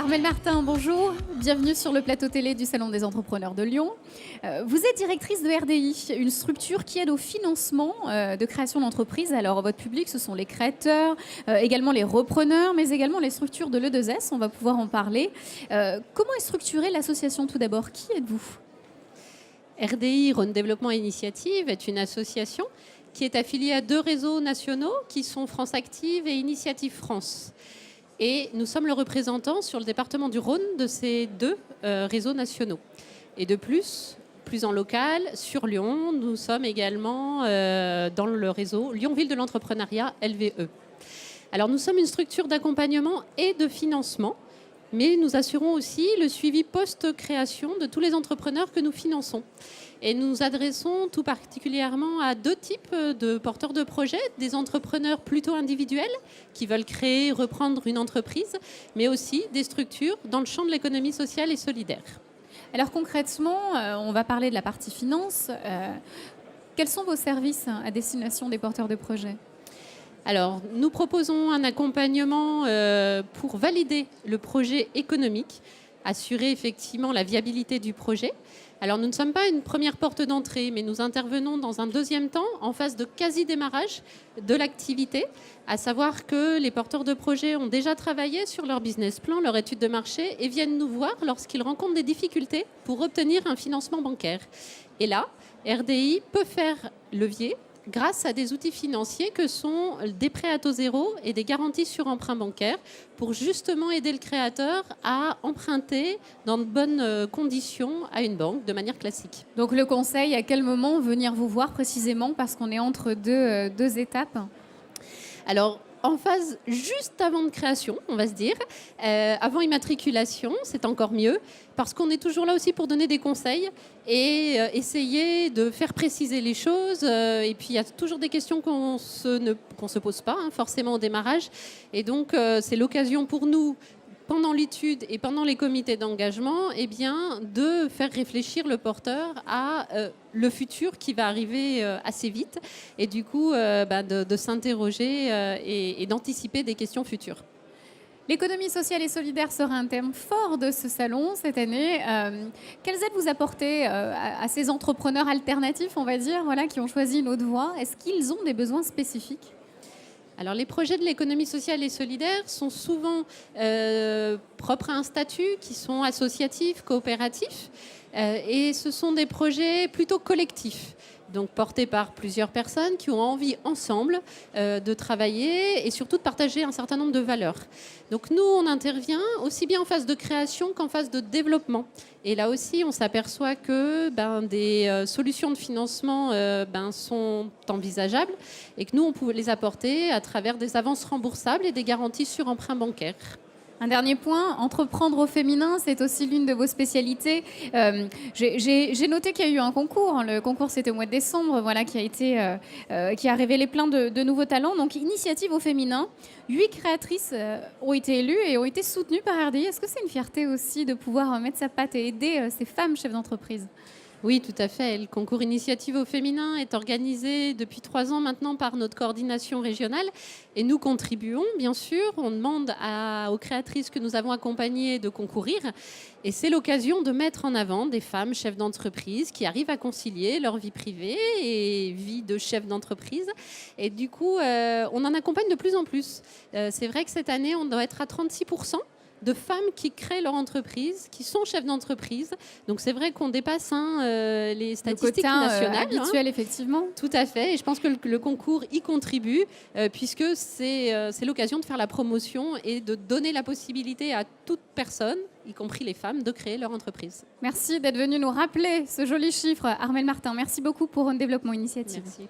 Armelle Martin, bonjour. Bienvenue sur le plateau télé du Salon des entrepreneurs de Lyon. Vous êtes directrice de RDI, une structure qui aide au financement de création d'entreprises. Alors, votre public, ce sont les créateurs, également les repreneurs, mais également les structures de l'E2S. On va pouvoir en parler. Comment est structurée l'association tout d'abord? Qui êtes-vous? RDI, Rhône Développement Initiative, est une association qui est affiliée à 2 réseaux nationaux qui sont France Active et Initiative France. Et nous sommes le représentant sur le département du Rhône de ces 2 réseaux nationaux. Et de plus en local, sur Lyon, nous sommes également dans le réseau Lyon-Ville de l'entrepreneuriat, LVE. Alors nous sommes une structure d'accompagnement et de financement, mais nous assurons aussi le suivi post-création de tous les entrepreneurs que nous finançons. Et nous nous adressons tout particulièrement à 2 types de porteurs de projets, des entrepreneurs plutôt individuels qui veulent créer, reprendre une entreprise, mais aussi des structures dans le champ de l'économie sociale et solidaire. Alors concrètement, on va parler de la partie finance. Quels sont vos services à destination des porteurs de projets ? Alors, nous proposons un accompagnement pour valider le projet économique, assurer effectivement la viabilité du projet. Alors, nous ne sommes pas une première porte d'entrée, mais nous intervenons dans un deuxième temps en phase de quasi-démarrage de l'activité, à savoir que les porteurs de projets ont déjà travaillé sur leur business plan, leur étude de marché et viennent nous voir lorsqu'ils rencontrent des difficultés pour obtenir un financement bancaire. Et là, RDI peut faire levier grâce à des outils financiers que sont des prêts à taux zéro et des garanties sur emprunt bancaire pour justement aider le créateur à emprunter dans de bonnes conditions à une banque de manière classique. Donc le conseil, à quel moment venir vous voir précisément parce qu'on est entre deux étapes? Alors, en phase juste avant de création, on va se dire, avant immatriculation, c'est encore mieux, parce qu'on est toujours là aussi pour donner des conseils et essayer de faire préciser les choses. Et puis, il y a toujours des questions qu'on se pose pas, forcément, au démarrage. Et donc, c'est l'occasion pour nous, pendant l'étude et pendant les comités d'engagement, de faire réfléchir le porteur à le futur qui va arriver assez vite et du coup de s'interroger et d'anticiper des questions futures. L'économie sociale et solidaire sera un thème fort de ce salon cette année. Quelles aides vous apportez à ces entrepreneurs alternatifs, on va dire, qui ont choisi une autre voie? Est-ce qu'ils ont des besoins spécifiques? Alors, les projets de l'économie sociale et solidaire sont souvent propres à un statut, qui sont associatifs, coopératifs, et ce sont des projets plutôt collectifs, donc portés par plusieurs personnes qui ont envie ensemble de travailler et surtout de partager un certain nombre de valeurs. Donc nous, on intervient aussi bien en phase de création qu'en phase de développement. Et là aussi, on s'aperçoit que des solutions de financement sont envisageables et que nous, on peut les apporter à travers des avances remboursables et des garanties sur emprunt bancaire. Un dernier point, entreprendre au féminin, c'est aussi l'une de vos spécialités. J'ai noté qu'il y a eu un concours. Le concours, c'était au mois de décembre, qui a révélé plein de nouveaux talents. Donc, initiative au féminin. 8 créatrices ont été élues et ont été soutenues par RDI. Est-ce que c'est une fierté aussi de pouvoir mettre sa patte et aider ces femmes chefs d'entreprise ? Oui, tout à fait. Le concours Initiative au féminin est organisé depuis 3 ans maintenant par notre coordination régionale et nous contribuons, bien sûr. On demande aux créatrices que nous avons accompagnées de concourir et c'est l'occasion de mettre en avant des femmes chefs d'entreprise qui arrivent à concilier leur vie privée et vie de chef d'entreprise. Et du coup, on en accompagne de plus en plus. C'est vrai que cette année, on doit être à 36% de femmes qui créent leur entreprise, qui sont chefs d'entreprise. Donc c'est vrai qu'on dépasse les statistiques nationales. Habituel, effectivement. Tout à fait. Et je pense que le concours y contribue, puisque c'est l'occasion de faire la promotion et de donner la possibilité à toute personne, y compris les femmes, de créer leur entreprise. Merci d'être venu nous rappeler ce joli chiffre, Armelle Martin. Merci beaucoup pour un développement initiative. Merci.